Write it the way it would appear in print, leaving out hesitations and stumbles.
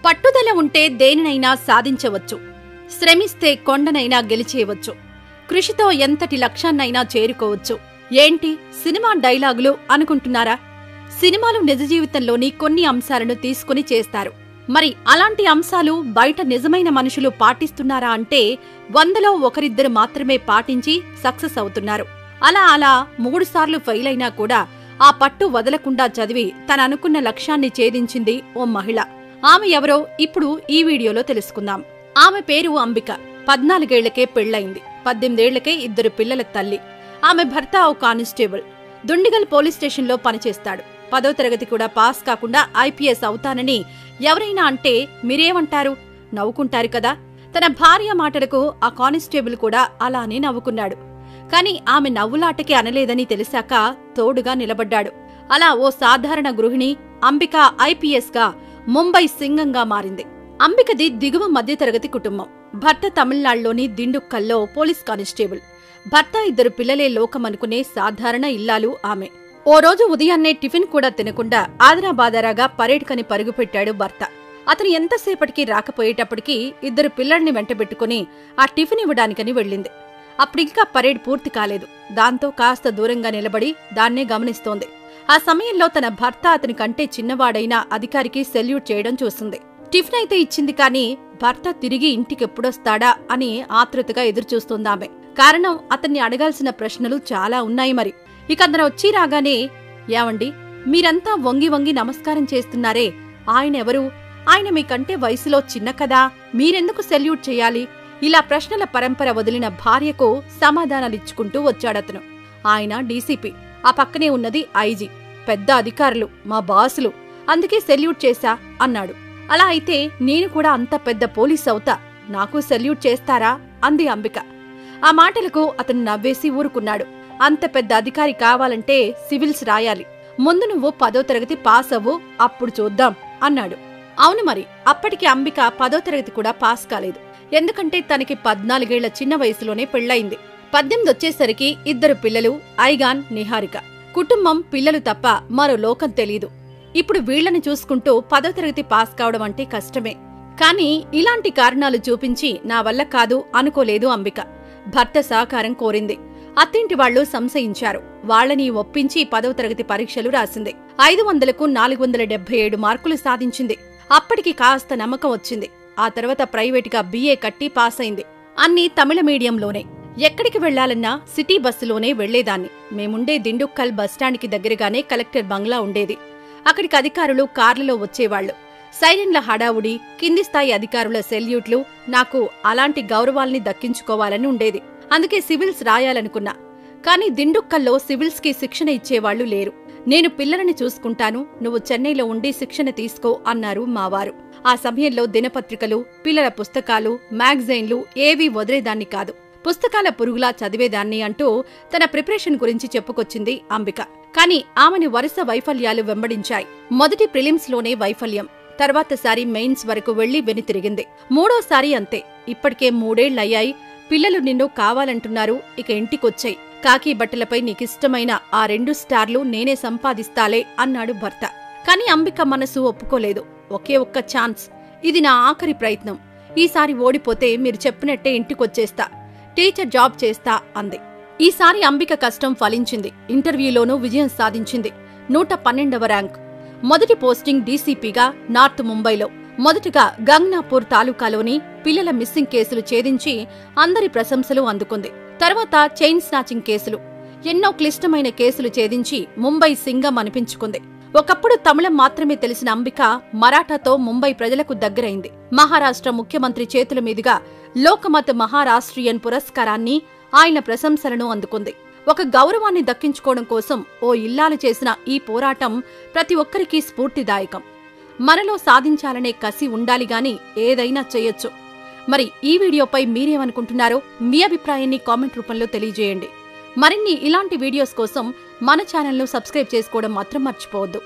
పట్టుదల ఉంటే దేనినైనా సాధించవచ్చు. శ్రమిస్తే కొండనైనా గెలిచేయవచ్చు. కృషితో ఎంతటి లక్ష్యాన్నైనా చేరుకోవచ్చు. ఏంటి సినిమా డైలాగులు అనుకుంటున్నారా? సినిమాలు నిజ జీవితంలోని కొన్ని అంశాలను తీసుకుని చేస్తారు. మరి అలాంటి అంశాలు బయట నిజమైన మనుషులు పాటిస్తున్నారా అంటే 100లో ఒకరిద్దరు మాత్రమే పాటించి సక్సెస్ అవుతున్నారు. అలా 3 సార్లు ఫెయిల్ అయినా కూడా ఆ పట్టు వదలకుండా చదివి తన అనుకున్న లక్ష్యాన్ని ఛేదించింది ఓ మహిళ. ఆమె ఎవరో ఇప్పుడు ఈ వీడియోలో తెలుసుకుందాం. ఆమె పేరు అంబిక. 14 ఏళ్లకే పెళ్లయింది. 18 ఏళ్లకే 2 పిల్లల తల్లి. ఆమె భర్త ఓ కానిస్టేబుల్. దుండిగల్ పోలీస్ స్టేషన్లో పనిచేస్తాడు. 10వ తరగతి కూడా పాస్ కాకుండా ఐపీఎస్ అవుతానని ఎవరైనా అంటే మీరేమంటారు? నవ్వుకుంటారు కదా. తన భార్య మాటలకు ఆ కానిస్టేబుల్ కూడా అలానే నవ్వుకున్నాడు. కాని ఆమె నవ్వులాటకి అనలేదని తెలిసాక తోడుగా నిలబడ్డాడు. అలా ఓ సాధారణ గృహిణి అంబిక ఐపీఎస్ గా ముంబై సింగంగా మారింది. అంబికది దిగువ మధ్యతరగతి కుటుంబం. భర్త తమిళనాడులోని దిండుక్కల్లో పోలీస్ కానిస్టేబుల్. భర్త 2 పిల్లలే లోకమనుకునే సాధారణ ఇల్లాలు ఆమె. ఓ రోజు ఉదయాన్నే టిఫిన్ కూడా తినకుండా ఆదరాబాదరాగా పరేడ్కని పరుగుపెట్టాడు భర్త. అతను ఎంతసేపటికి రాకపోయేటప్పటికీ 2 పిల్లల్ని వెంటబెట్టుకుని ఆ టిఫిన్ ఇవ్వడానికని వెళ్ళింది. అప్పుడింకా పరేడ్ పూర్తి కాలేదు. దాంతో కాస్త దూరంగా నిలబడి దాన్నే గమనిస్తోంది. ఆ సమయంలో తన భర్త అతని కంటే చిన్నవాడైన అధికారికి సెల్యూట్ చేయడం చూసింది. టిఫిన్ అయితే ఇచ్చింది కానీ భర్త తిరిగి ఇంటికెప్పుడొస్తాడా అని ఆతృతగా ఎదురుచూస్తోందామె. కారణం అతన్ని అడగాల్సిన ప్రశ్నలు చాలా ఉన్నాయి మరి. ఇక అతను వచ్చి రాగానే, ఏవండి మీరంతా వంగి వంగి నమస్కారం చేస్తున్నారే, ఆయనెవరు? ఆయన మీకంటే వయసులో చిన్న కదా, మీరెందుకు సెల్యూట్ చెయ్యాలి? ఇలా ప్రశ్నల పరంపర వదిలిన భార్యకు సమాధానాలిచ్చుకుంటూ వచ్చాడతను. ఆయన డీసీపీ, ఆ పక్కనే ఉన్నది ఐజీ, పెద్ద అధికారులు, మా బాసులు, అందుకే సెల్యూట్ చేశా అన్నాడు. అలా అయితే నేను కూడా అంత పెద్ద పోలీస్ అవుతా, నాకు సెల్యూట్ చేస్తారా అంది అంబిక. ఆ మాటలకు అతను నవ్వేసి ఊరుకున్నాడు. అంత పెద్ద అధికారి కావాలంటే సివిల్స్ రాయాలి, ముందు నువ్వు 10వ తరగతి పాస్ అవ్వు, అప్పుడు చూద్దాం అన్నాడు. అవును మరి, అప్పటికి అంబిక 10వ తరగతి కూడా పాస్ కాలేదు. ఎందుకంటే తనకి 14 ఏళ్ల చిన్న వయసులోనే పెళ్లయింది. 18 వచ్చేసరికి 2 పిల్లలు, ఐగాన్, నిహారిక. కుటుంబం, పిల్లలు తప్ప మరో లోకం తెలీదు. ఇప్పుడు వీళ్లని చూసుకుంటూ 10వ తరగతి పాస్ కావడం అంటే కష్టమే. కాని ఇలాంటి కారణాలు చూపించి నా వల్ల కాదు అనుకోలేదు అంబిక. భర్త సహకారం కోరింది. అత్తింటి వాళ్లు సంశయించారు. వాళ్లని ఒప్పించి 10వ తరగతి పరీక్షలు రాసింది. 500కు 477 మార్కులు సాధించింది. అప్పటికి కాస్త నమ్మకం వచ్చింది. ఆ తర్వాత ప్రైవేటుగా BA కట్టి పాస్ అయింది. అన్నీ తమిళ మీడియంలోనే. ఎక్కడికి వెళ్లాలన్నా సిటీ బస్సులోనే వెళ్లేదాన్ని. మేముండే దిండుక్కల్ బస్టాండ్కి దగ్గరగానే కలెక్టర్ బంగ్లా ఉండేది. అక్కడికి అధికారులు కార్లలో వచ్చేవాళ్లు. సైరన్ల హడావుడి, కింది స్థాయి అధికారుల సెల్యూట్లు, నాకు అలాంటి గౌరవాల్ని దక్కించుకోవాలని ఉండేది. అందుకే సివిల్స్ రాయాలనుకున్నా. కాని దిండుక్కల్లో సివిల్స్ కి శిక్షణ ఇచ్చేవాళ్లు లేరు. నేను పిల్లలని చూసుకుంటాను, నువ్వు చెన్నైలో ఉండి శిక్షణ తీసుకో అన్నారు మావారు. ఆ సమయంలో దినపత్రికలు, పిల్లల పుస్తకాలు, మ్యాగజైన్లు ఏవీ వదిలేదాన్ని కాదు. పుస్తకాల పురుగులా చదివేదాన్ని అంటూ తన ప్రిపరేషన్ గురించి చెప్పుకొచ్చింది అంబిక. కాని ఆమెను వరుస వైఫల్యాలు వెంబడించాయి. మొదటి ప్రిలిమ్స్ లోనే వైఫల్యం. తర్వాతసారి మెయిన్స్ వరకు వెళ్లి వెనుతిరిగింది. 3వసారి అంతే. ఇప్పటికే 3 ఏళ్లయ్యాయి. పిల్లలు నిన్ను కావాలంటున్నారు. ఇక ఇంటికొచ్చాయి. కాకి బట్టలపై నీకిష్టమైన ఆ 2 స్టార్లు నేనే సంపాదిస్తాలే అన్నాడు భర్త. కాని అంబిక మనసు ఒప్పుకోలేదు. ఒకే ఒక్క ఛాన్స్, ఇది నా ఆఖరి ప్రయత్నం. ఈసారి ఓడిపోతే మీరు చెప్పినట్టే ఇంటికొచ్చేస్తా, టీచర్ జాబ్ చేస్తా అంది. ఈసారి అంబిక కష్టం ఫలించింది. ఇంటర్వ్యూలోనూ విజయం సాధించింది. 112వ ర్యాంక్. మొదటి పోస్టింగ్ డీసీపీగా నార్త్ ముంబైలో. మొదటగా గంగ్నాపూర్ తాలూకాలోని పిల్లల మిస్సింగ్ కేసులు ఛేదించి అందరి ప్రశంసలు అందుకుంది. తర్వాత చైన్ స్నాచింగ్ కేసులు, ఎన్నో క్లిష్టమైన కేసులు ఛేదించి ముంబై సింగం అనిపించుకుంది. ఒకప్పుడు తమిళం మాత్రమే తెలిసిన అంబిక మరాఠాతో ముంబై ప్రజలకు దగ్గరైంది. మహారాష్ట్ర ముఖ్యమంత్రి చేతుల మీదుగా లోకమత్ మహారాష్ట్రియన్ పురస్కారాన్ని, ఆయన ప్రశంసలను అందుకుంది. ఒక గౌరవాన్ని దక్కించుకోవడం కోసం ఓ ఇల్లాలు చేసిన ఈ పోరాటం ప్రతి ఒక్కరికీ స్ఫూర్తిదాయకం. మనలో సాధించాలనే కసి ఉండాలిగాని ఏదైనా చెయ్యొచ్చు. మరి ఈ వీడియోపై మీరేమనుకుంటున్నారో మీ అభిప్రాయాన్ని కామెంట్ రూపంలో తెలియజేయండి. మరిన్ని ఇలాంటి వీడియోస్ కోసం మన ఛానల్ను సబ్స్క్రైబ్ చేసుకోవడం మాత్రం మర్చిపోవద్దు.